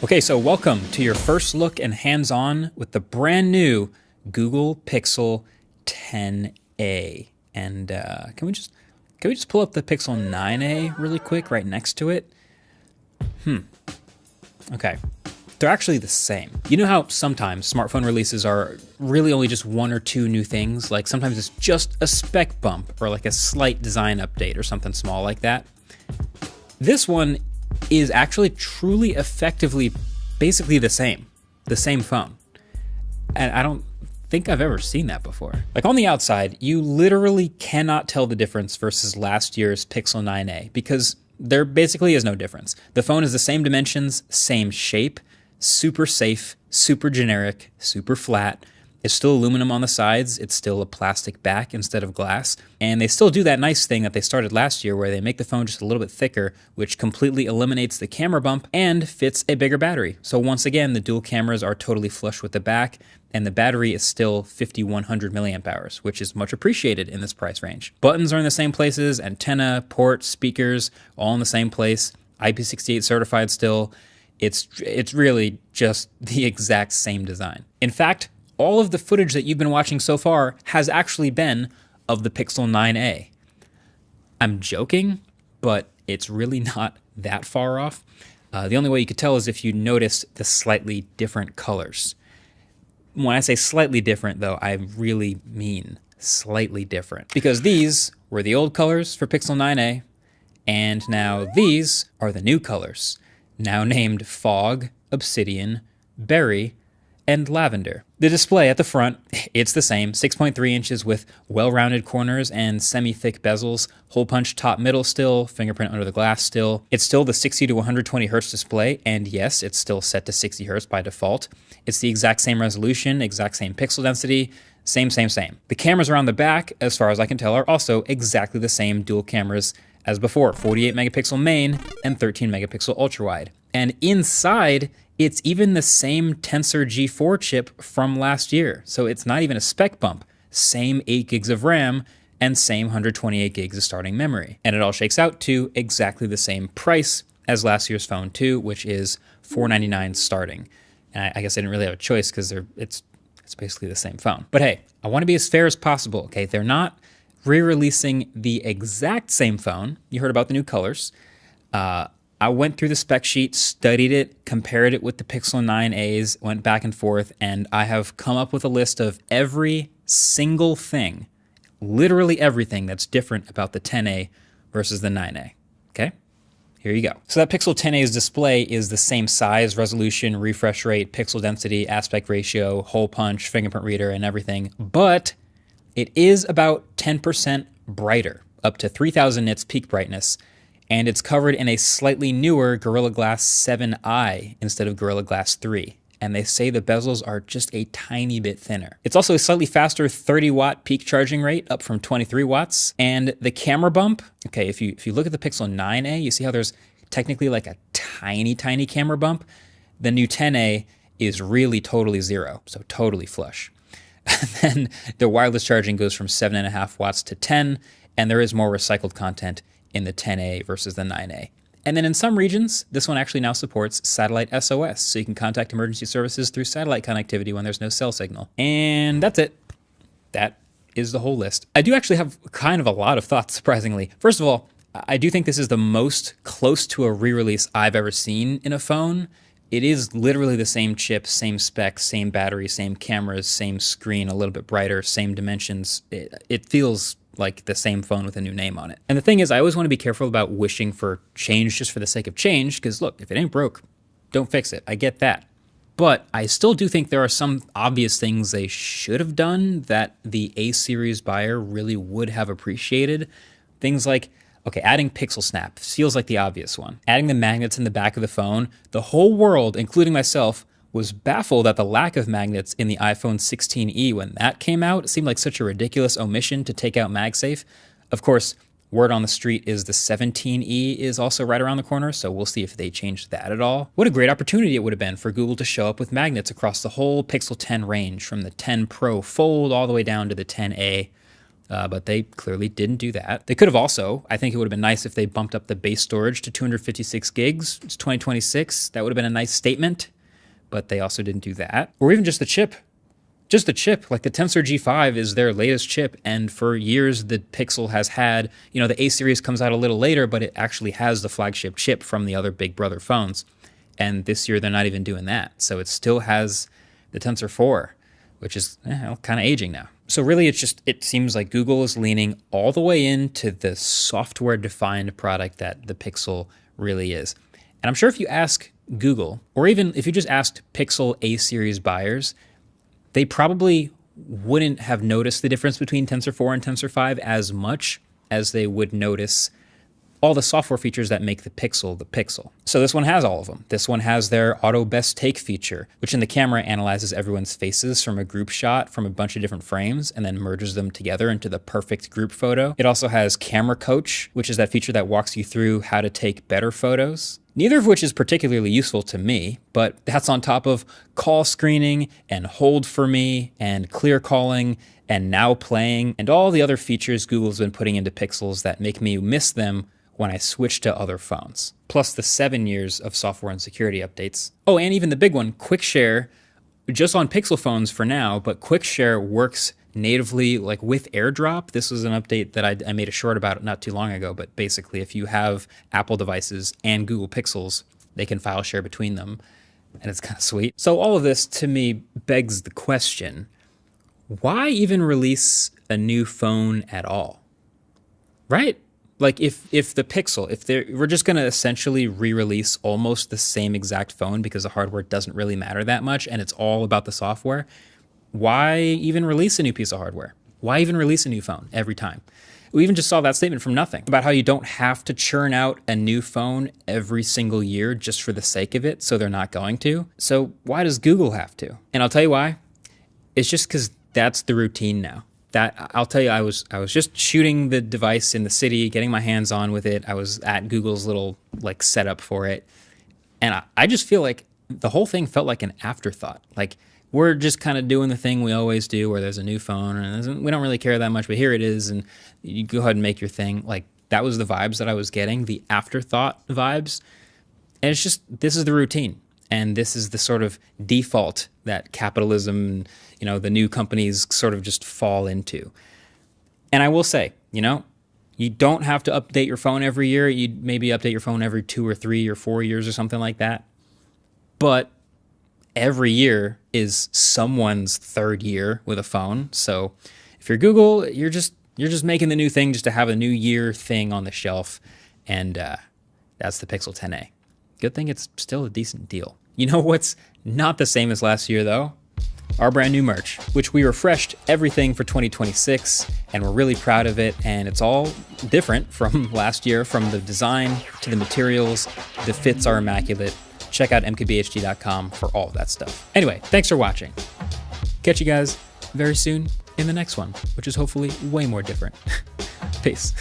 Okay, so welcome to your first look and hands-on with the brand new Google Pixel 10a. And can we just pull up the Pixel 9a really quick right next to it? Okay, they're actually the same. You know how sometimes smartphone releases are really only just one or two new things? Like sometimes it's just a spec bump or like a slight design update or something small like that. This one is actually truly effectively basically the same phone. And I don't think I've ever seen that before. Like on the outside, you literally cannot tell the difference versus last year's Pixel 9a because there basically is no difference. The phone is the same dimensions, same shape, super safe, super generic, super flat. It's still aluminum on the sides. It's still a plastic back instead of glass. And they still do that nice thing that they started last year where they make the phone just a little bit thicker, which completely eliminates the camera bump and fits a bigger battery. So once again, the dual cameras are totally flush with the back, and the battery is still 5,100 milliamp hours, which is much appreciated in this price range. Buttons are in the same places, antenna, port, speakers, all in the same place. IP68 certified still. It's really just the exact same design. In fact, all of the footage that you've been watching so far has actually been of the Pixel 9a. I'm joking, but it's really not that far off. The only way you could tell is if you notice the slightly different colors. When I say slightly different, though, I really mean slightly different. Because these were the old colors for Pixel 9a, and now these are the new colors, now named Fog, Obsidian, Berry, and Lavender. The display at the front, it's the same, 6.3 inches with well-rounded corners and semi-thick bezels, hole punch top middle still, fingerprint under the glass still. It's still the 60 to 120 hertz display, and yes, it's still set to 60 hertz by default. It's the exact same resolution, exact same pixel density, same. The cameras around the back, as far as I can tell, are also exactly the same dual cameras as before, 48 megapixel main and 13 megapixel ultra-wide. And inside, it's even the same Tensor G4 chip from last year. So it's not even a spec bump. Same 8 gigs of RAM and same 128 gigs of starting memory. And it all shakes out to exactly the same price as last year's phone too, which is $499 starting. And I guess I didn't really have a choice because it's basically the same phone. But hey, I want to be as fair as possible, okay? They're not re-releasing the exact same phone. You heard about the new colors. I went through the spec sheet, studied it, compared it with the Pixel 9a's, went back and forth, and I have come up with a list of every single thing, literally everything that's different about the 10a versus the 9a, okay? Here you go. So that Pixel 10a's display is the same size, resolution, refresh rate, pixel density, aspect ratio, hole punch, fingerprint reader, and everything, but it is about 10% brighter, up to 3000 nits peak brightness, and it's covered in a slightly newer Gorilla Glass 7i instead of Gorilla Glass 3. And they say the bezels are just a tiny bit thinner. It's also a slightly faster 30-watt peak charging rate, up from 23 watts. And the camera bump, okay, if you look at the Pixel 9a, you see how there's technically like a tiny camera bump? The new 10a is really totally zero, so totally flush. And then the wireless charging goes from 7.5 watts to 10, and there is more recycled content in the 10a versus the 9a. And then in some regions, this one actually now supports satellite SOS, so you can contact emergency services through satellite connectivity when there's no cell signal. And that's it. That is the whole list. I do actually have kind of a lot of thoughts, surprisingly. First of all, I do think this is the most close to a re-release I've ever seen in a phone. It is literally the same chip, same specs, same battery, same cameras, same screen, a little bit brighter, same dimensions. It feels like the same phone with a new name on it. And the thing is, I always want to be careful about wishing for change just for the sake of change, because look, if it ain't broke, don't fix it. I get that. But I still do think there are some obvious things they should have done that the A-series buyer really would have appreciated. Things like, okay, adding Pixel Snap feels like the obvious one. Adding the magnets in the back of the phone, the whole world, including myself, was baffled at the lack of magnets in the iPhone 16e when that came out. It seemed like such a ridiculous omission to take out MagSafe. Of course, word on the street is the 17e is also right around the corner, so we'll see if they change that at all. What a great opportunity it would have been for Google to show up with magnets across the whole Pixel 10 range, from the 10 Pro Fold all the way down to the 10a. But they clearly didn't do that. They could have also, I think it would have been nice if they bumped up the base storage to 256 gigs. It's 2026. That would have been a nice statement, but they also didn't do that. Or even just the chip. Just the chip, like the Tensor G5 is their latest chip, and for years the Pixel has had, the A series comes out a little later, but it actually has the flagship chip from the other big brother phones. And this year they're not even doing that. So it still has the Tensor 4, which is kind of aging now. So really it seems like Google is leaning all the way into the software-defined product that the Pixel really is. And I'm sure if you ask Google, or even if you just asked Pixel A series buyers, they probably wouldn't have noticed the difference between Tensor 4 and Tensor 5 as much as they would notice all the software features that make the Pixel. So this one has all of them. This one has their auto best take feature, which in the camera analyzes everyone's faces from a group shot from a bunch of different frames and then merges them together into the perfect group photo. It also has Camera Coach, which is that feature that walks you through how to take better photos. Neither of which is particularly useful to me, but that's on top of call screening and hold for me and clear calling and now playing and all the other features Google's been putting into Pixels that make me miss them when I switch to other phones. Plus the 7 years of software and security updates. Oh, and even the big one, QuickShare, just on Pixel phones for now, but QuickShare works natively like with AirDrop. This was an update that I made a short about not too long ago, but basically if you have Apple devices and Google Pixels, they can file share between them, and it's kind of sweet. So all of this to me begs the question, why even release a new phone at all? Right? Like if the Pixel, we're just going to essentially re-release almost the same exact phone because the hardware doesn't really matter that much and it's all about the software, why even release a new piece of hardware? Why even release a new phone every time? We even just saw that statement from Nothing about how you don't have to churn out a new phone every single year just for the sake of it, so they're not going to. So why does Google have to? And I'll tell you why. It's just because that's the routine now. That I'll tell you, I was just shooting the device in the city, getting my hands on with it. I was at Google's little like setup for it. And I just feel like the whole thing felt like an afterthought. Like we're just kind of doing the thing we always do where there's a new phone and we don't really care that much, but here it is and you go ahead and make your thing. Like that was the vibes that I was getting, the afterthought vibes. And it's just, this is the routine. And this is the sort of default that capitalism, the new companies sort of just fall into. And I will say, you don't have to update your phone every year. You'd maybe update your phone every 2 or 3 or 4 years or something like that. But every year is someone's third year with a phone. So if you're Google, you're just making the new thing just to have a new year thing on the shelf. And that's the Pixel 10a. Good thing it's still a decent deal. You know what's not the same as last year, though? Our brand new merch, which we refreshed everything for 2026, and we're really proud of it, and it's all different from last year, from the design to the materials. The fits are immaculate. Check out mkbhd.com for all of that stuff. Anyway, thanks for watching. Catch you guys very soon in the next one, which is hopefully way more different. Peace.